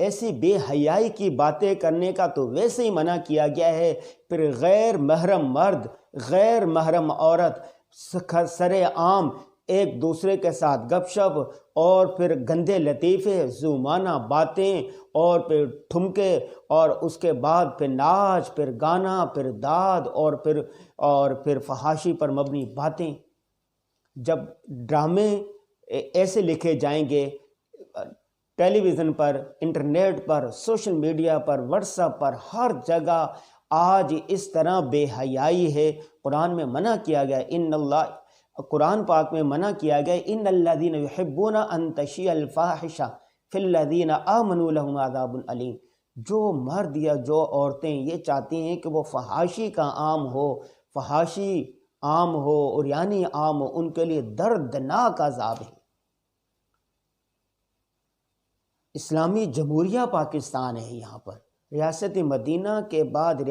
ایسی بے حیائی کی باتیں کرنے کا تو ویسے ہی منع کیا گیا ہے، پھر غیر محرم مرد، غیر محرم عورت سر عام ایک دوسرے کے ساتھ گپ شپ اور پھر گندے لطیفے، زومانہ باتیں اور پھر ٹھمکے اور اس کے بعد پھر ناچ، پھر گانا، پھر داد اور پھر فحاشی پر مبنی باتیں۔ جب ڈرامے ایسے لکھے جائیں گے ٹیلی ویژن پر، انٹرنیٹ پر، سوشل میڈیا پر، واٹس ایپ پر، ہر جگہ آج اس طرح بے حیائی ہے۔ قرآن میں منع کیا گیا، قرآن پاک میں منع کیا گیا، ان الذین یحبون ان تشیع الفاحشہ فی الذین آمنوا لہم عذاب علیم۔ جو مرد یا جو عورتیں یہ چاہتی ہیں کہ وہ فحاشی کا عام ہو، فحاشی عام ہو، عریانی عام ہو، ان کے لیے دردناک عذاب ہے۔ اسلامی جمہوریہ پاکستان ہے، یہاں پر ریاست مدینہ کے بعد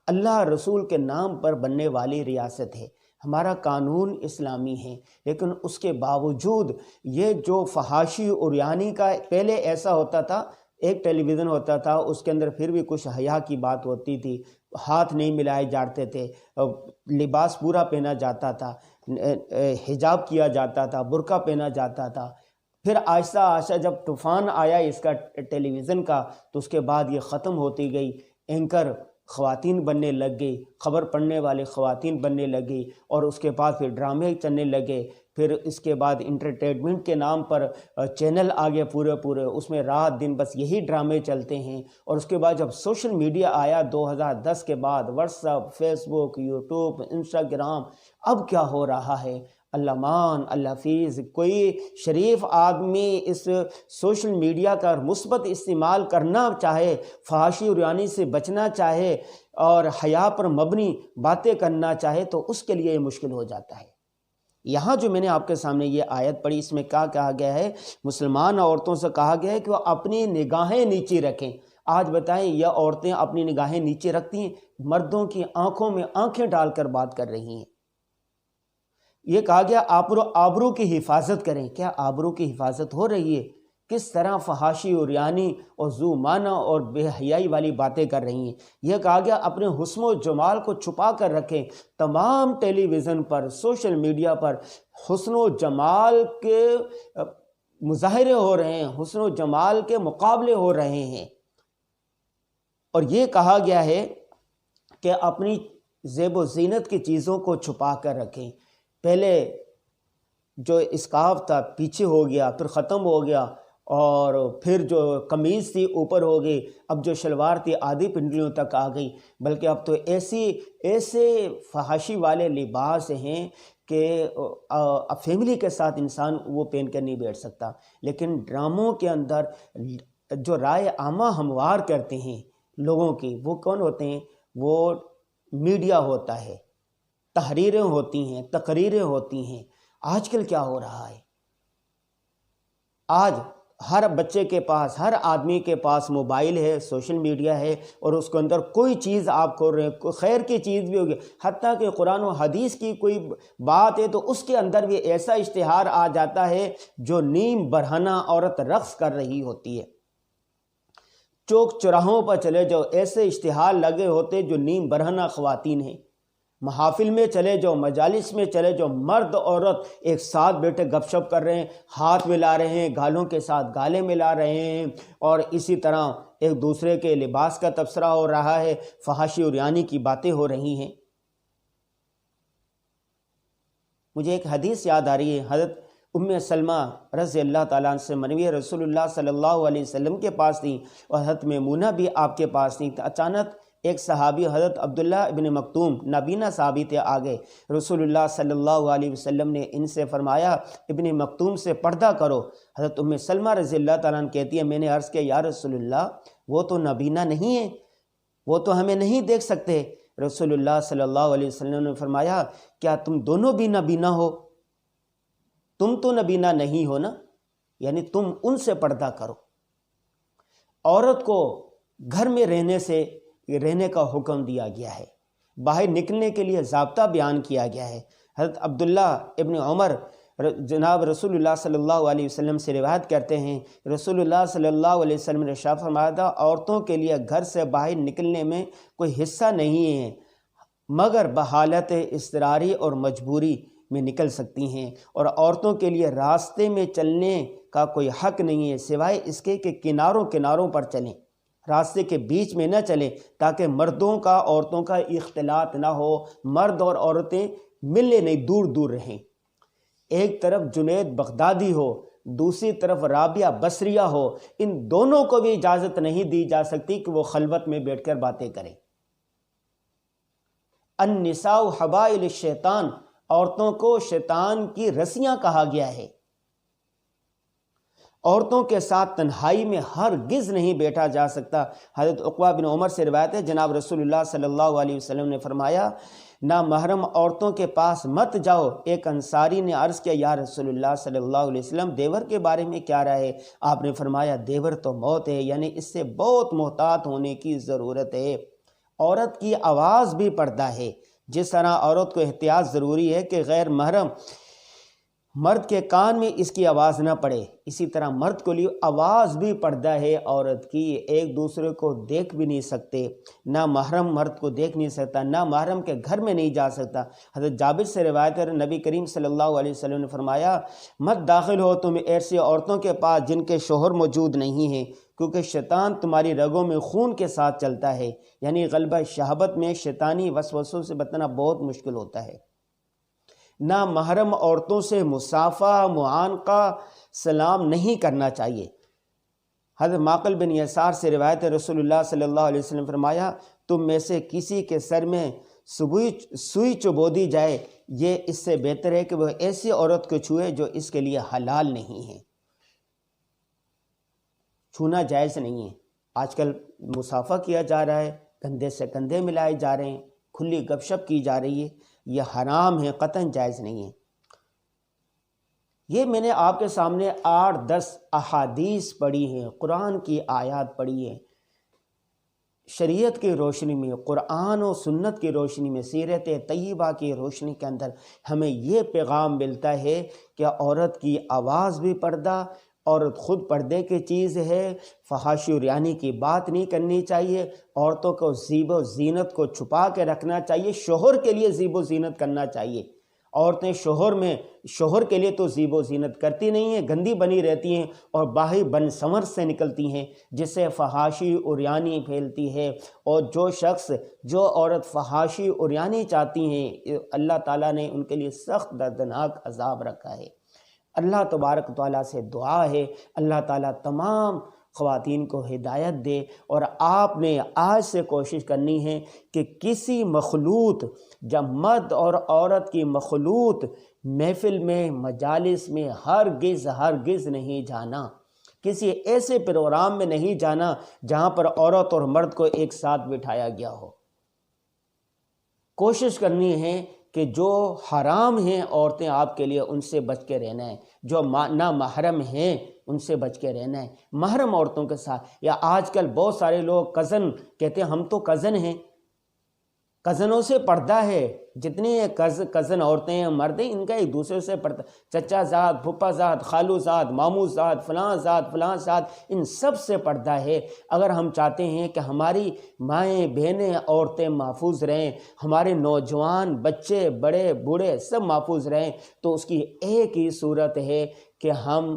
اللہ رسول کے نام پر بننے والی ریاست ہے، ہمارا قانون اسلامی ہے، لیکن اس کے باوجود یہ جو فحاشی عریانی کا پہلے ایسا ہوتا تھا، ایک ٹیلی ویژن ہوتا تھا، اس کے اندر پھر بھی کچھ حیا کی بات ہوتی تھی، ہاتھ نہیں ملائے جاتے تھے، لباس پورا پہنا جاتا تھا، حجاب کیا جاتا تھا، برقع پہنا جاتا تھا۔ پھر آہستہ آہستہ جب طوفان آیا اس کا ٹیلی ویژن کا، تو اس کے بعد یہ ختم ہوتی گئی، اینکر خواتین بننے لگ گئی، خبر پڑھنے والے خواتین بننے لگی، اور اس کے بعد پھر ڈرامے چلنے لگے، پھر اس کے بعد انٹرٹینمنٹ کے نام پر چینل آگے پورے اس میں رات دن بس یہی ڈرامے چلتے ہیں۔ اور اس کے بعد جب سوشل میڈیا آیا 2010 کے بعد، واٹس ایپ، فیس بک، یوٹیوب، انسٹاگرام، اب کیا ہو رہا ہے؟ اللہ مان اللہ حفیظ، کوئی شریف آدمی اس سوشل میڈیا کا مثبت استعمال کرنا چاہے، فحاشی عریانی سے بچنا چاہے اور حیا پر مبنی باتیں کرنا چاہے، تو اس کے لیے یہ مشکل ہو جاتا ہے۔ یہاں جو میں نے آپ کے سامنے یہ آیت پڑھی، اس میں کیا کہا گیا ہے؟ مسلمان عورتوں سے کہا گیا ہے کہ وہ اپنی نگاہیں نیچے رکھیں۔ آج بتائیں یہ عورتیں اپنی نگاہیں نیچے رکھتی ہیں، مردوں کی آنکھوں میں آنکھیں ڈال کر بات کر رہی ہیں۔ یہ کہا گیا آبرو کی حفاظت کریں۔ کیا آبرو کی حفاظت ہو رہی ہے؟ کس طرح فحاشی عریانی اور زومانہ اور بے حیائی والی باتیں کر رہی ہیں۔ یہ کہا گیا اپنے حسن و جمال کو چھپا کر رکھیں۔ تمام ٹیلی ویژن پر، سوشل میڈیا پر حسن و جمال کے مظاہرے ہو رہے ہیں، حسن و جمال کے مقابلے ہو رہے ہیں، اور یہ کہا گیا ہے کہ اپنی زیب و زینت کی چیزوں کو چھپا کر رکھیں۔ پہلے جو اسکارف تھا پیچھے ہو گیا، پھر ختم ہو گیا، اور پھر جو قمیض تھی اوپر ہو گئی، اب جو شلوار تھی آدھی پنڈلیوں تک آ گئی، بلکہ اب تو ایسے فحاشی والے لباس ہیں کہ فیملی کے ساتھ انسان وہ پہن کر نہیں بیٹھ سکتا۔ لیکن ڈراموں کے اندر جو رائے عامہ ہموار کرتے ہیں لوگوں کی، وہ کون ہوتے ہیں؟ وہ میڈیا ہوتا ہے، تحریریں ہوتی ہیں، تقریریں ہوتی ہیں۔ آج کل کیا ہو رہا ہے؟ آج ہر بچے کے پاس، ہر آدمی کے پاس موبائل ہے، سوشل میڈیا ہے، اور اس کے اندر کوئی چیز آپ کھول رہے ہیں، کوئی خیر کی چیز بھی ہوگی، حتیٰ کہ قرآن و حدیث کی کوئی بات ہے تو اس کے اندر بھی ایسا اشتہار آ جاتا ہے جو نیم برہنہ عورت رقص کر رہی ہوتی ہے۔ چوک چوراہوں پر چلے جاؤ، ایسے اشتہار لگے ہوتے جو نیم برہنہ خواتین ہیں۔ محافل میں چلے جاؤ، مجالس میں چلے جاؤ، مرد عورت ایک ساتھ بیٹھے گپ شپ کر رہے ہیں، ہاتھ ملا رہے ہیں، گالوں کے ساتھ گالیں ملا رہے ہیں، اور اسی طرح ایک دوسرے کے لباس کا تبصرہ ہو رہا ہے، فحاشی عریانی کی باتیں ہو رہی ہیں۔ مجھے ایک حدیث یاد آ رہی ہے، حضرت ام سلمہ رضی اللہ تعالیٰ عنہ سے مروی، رسول اللہ صلی اللہ علیہ وسلم کے پاس تھیں، اور حضرت میمونہ بھی آپ کے پاس تھیں۔ اچانک ایک صحابی حضرت عبداللہ ابن مکتوم نابینا صحابی تھے، آگے رسول اللہ صلی اللہ علیہ وسلم نے ان سے فرمایا ابن مکتوم سے پردہ کرو۔ حضرت ام سلمہ رضی اللہ تعالیٰ عنہ کہتی ہے میں نے عرض کیا یا رسول اللہ وہ تو نابینا نہیں ہے، وہ تو ہمیں نہیں دیکھ سکتے۔ رسول اللہ صلی اللہ علیہ وسلم نے فرمایا کیا تم دونوں بھی نابینا ہو؟ تم تو نابینا نہیں ہو نا، یعنی تم ان سے پردہ کرو۔ عورت کو گھر میں رہنے کا حکم دیا گیا ہے، باہر نکلنے کے لیے ضابطہ بیان کیا گیا ہے۔ حضرت عبداللہ ابن عمر جناب رسول اللہ صلی اللہ علیہ وسلم سے روایت کرتے ہیں، رسول اللہ صلی اللہ علیہ وسلم نے ارشاد فرمایا تھا، عورتوں کے لیے گھر سے باہر نکلنے میں کوئی حصہ نہیں ہے مگر بحالت اضطراری اور مجبوری میں نکل سکتی ہیں، اور عورتوں کے لیے راستے میں چلنے کا کوئی حق نہیں ہے سوائے اس کے کہ کناروں پر چلیں، راستے کے بیچ میں نہ چلیں تاکہ مردوں کا عورتوں کا اختلاط نہ ہو، مرد اور عورتیں ملے نہیں، دور دور رہیں۔ ایک طرف جنید بغدادی ہو، دوسری طرف رابعہ بصریہ ہو، ان دونوں کو بھی اجازت نہیں دی جا سکتی کہ وہ خلوت میں بیٹھ کر باتیں کریں۔ النساء حبائل الشیطان، عورتوں کو شیطان کی رسیاں کہا گیا ہے۔ عورتوں کے ساتھ تنہائی میں ہرگز نہیں بیٹھا جا سکتا۔ حضرت عقبہ بن عمر سے روایت ہے، جناب رسول اللہ صلی اللہ علیہ وسلم نے فرمایا، نامحرم عورتوں کے پاس مت جاؤ۔ ایک انصاری نے عرض کیا، یا رسول اللہ صلی اللہ علیہ وسلم، دیور کے بارے میں کیا رائے ہے؟ آپ نے فرمایا، دیور تو موت ہے، یعنی اس سے بہت محتاط ہونے کی ضرورت ہے۔ عورت کی آواز بھی پردہ ہے، جس طرح عورت کو احتیاط ضروری ہے کہ غیر محرم مرد کے کان میں اس کی آواز نہ پڑے، اسی طرح مرد کو لیے آواز بھی پردہ ہے عورت کی۔ ایک دوسرے کو دیکھ بھی نہیں سکتے، نہ محرم مرد کو دیکھ نہیں سکتا، نہ محرم کے گھر میں نہیں جا سکتا۔ حضرت جابر سے روایت ہے، نبی کریم صلی اللہ علیہ وسلم نے فرمایا، مت داخل ہو تم ایسی عورتوں کے پاس جن کے شوہر موجود نہیں ہیں، کیونکہ شیطان تمہاری رگوں میں خون کے ساتھ چلتا ہے۔ یعنی غلبہ شہوت میں شیطانی وسوسوں سے بچنا بہت مشکل ہوتا ہے۔ نہ محرم عورتوں سے مصافحہ، معانقہ، سلام نہیں کرنا چاہیے۔ حضرت معقل بن یسار سے روایت ہے، رسول اللہ صلی اللہ علیہ وسلم فرمایا، تم میں سے کسی کے سر میں سوئی چبو دی جائے، یہ اس سے بہتر ہے کہ وہ ایسی عورت کو چھوئے جو اس کے لیے حلال نہیں ہے۔ چھونا جائز نہیں ہے۔ آج کل مصافحہ کیا جا رہا ہے، کندھے سے کندھے ملائے جا رہے ہیں، کھلی گپ شپ کی جا رہی ہے، یہ حرام ہے، قطعاً جائز نہیں ہے۔ یہ میں نے آپ کے سامنے 8-10 احادیث پڑھی ہیں، قرآن کی آیات پڑھی ہیں، شریعت کی روشنی میں، قرآن و سنت کی روشنی میں، سیرت طیبہ کی روشنی کے اندر ہمیں یہ پیغام ملتا ہے کہ عورت کی آواز بھی پردہ، عورت خود پردے کی چیز ہے، فحاشی و ریانی کی بات نہیں کرنی چاہیے، عورتوں کو زیب و زینت کو چھپا کے رکھنا چاہیے، شوہر کے لیے زیب و زینت کرنا چاہیے۔ عورتیں شوہر کے لیے تو زیب و زینت کرتی نہیں ہیں، گندی بنی رہتی ہیں اور باہر بن سمر سے نکلتی ہیں، جس سے فحاشی و ریانی پھیلتی ہے۔ اور جو عورت فحاشی و ریانی چاہتی ہیں، اللہ تعالیٰ نے ان کے لیے سخت دردناک عذاب رکھا ہے۔ اللہ تبارک تعالیٰ سے دعا ہے، اللہ تعالیٰ تمام خواتین کو ہدایت دے، اور آپ نے آج سے کوشش کرنی ہے کہ کسی مخلوط، جب مرد اور عورت کی مخلوط محفل میں، مجالس میں ہرگز نہیں جانا، کسی ایسے پروگرام میں نہیں جانا جہاں پر عورت اور مرد کو ایک ساتھ بٹھایا گیا ہو۔ کوشش کرنی ہے کہ جو حرام ہیں عورتیں آپ کے لیے، ان سے بچ کے رہنا ہے، جو نا محرم ہیں ان سے بچ کے رہنا ہے۔ محرم عورتوں کے ساتھ، یا آج کل بہت سارے لوگ کزن کہتے ہیں ہم تو کزن ہیں، کزنوں سے پردہ ہے، جتنی کزن عورتیں ہیں، مرد ہیں، ان کا ایک دوسرے سے پردہ، چچا زاد، پھپھا زاد، خالو زاد، ماموں زاد، فلاں زاد، ان سب سے پردہ ہے۔ اگر ہم چاہتے ہیں کہ ہماری مائیں بہنیں عورتیں محفوظ رہیں، ہمارے نوجوان بچے بڑے بوڑھے سب محفوظ رہیں، تو اس کی ایک ہی صورت ہے کہ ہم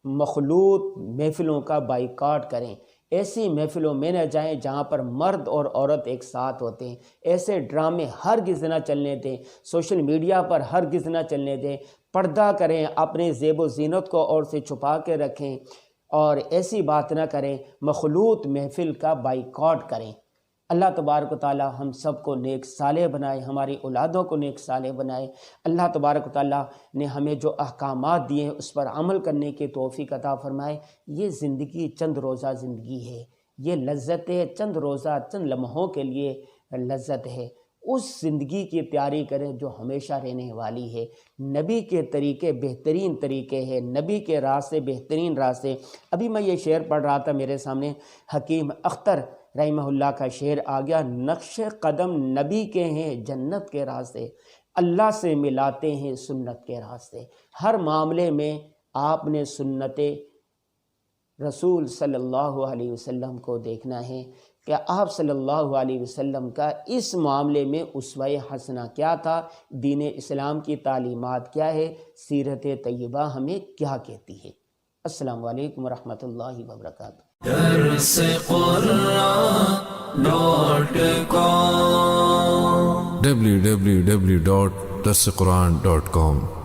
مخلوط محفلوں کا بائیکاٹ کریں، ایسی محفلوں میں نہ جائیں جہاں پر مرد اور عورت ایک ساتھ ہوتے ہیں، ایسے ڈرامے ہرگز نہ چلنے دیں، سوشل میڈیا پر ہرگز نہ چلنے دیں، پردہ کریں، اپنے زیب و زینت کو اور سے چھپا کے رکھیں، اور ایسی بات نہ کریں، مخلوط محفل کا بائیکاٹ کریں۔ اللہ تبارک و تعالی ہم سب کو نیک صالح بنائے، ہماری اولادوں کو نیک صالح بنائے۔ اللہ تبارک و تعالی نے ہمیں جو احکامات دیے ہیں اس پر عمل کرنے کی توفیق عطا فرمائے۔ یہ زندگی چند روزہ زندگی ہے، یہ لذت چند روزہ چند لمحوں کے لیے لذت ہے، اس زندگی کی تیاری کریں جو ہمیشہ رہنے والی ہے۔ نبی کے طریقے بہترین طریقے ہیں، نبی کے راستے بہترین راستے۔ ابھی میں یہ شعر پڑھ رہا تھا، میرے سامنے حکیم اختر رحمہ اللہ کا شعر آ گیا، نقش قدم نبی کے ہیں جنت کے راستے، اللہ سے ملاتے ہیں سنت کے راستے. ہر معاملے میں آپ نے سنت رسول صلی اللہ علیہ وسلم کو دیکھنا ہے کہ آپ صلی اللہ علیہ وسلم کا اس معاملے میں اسوہ حسنہ کیا تھا، دین اسلام کی تعلیمات کیا ہے، سیرت طیبہ ہمیں کیا کہتی ہے. السلام علیکم ورحمۃ اللہ وبرکاتہ. www.darsequran.com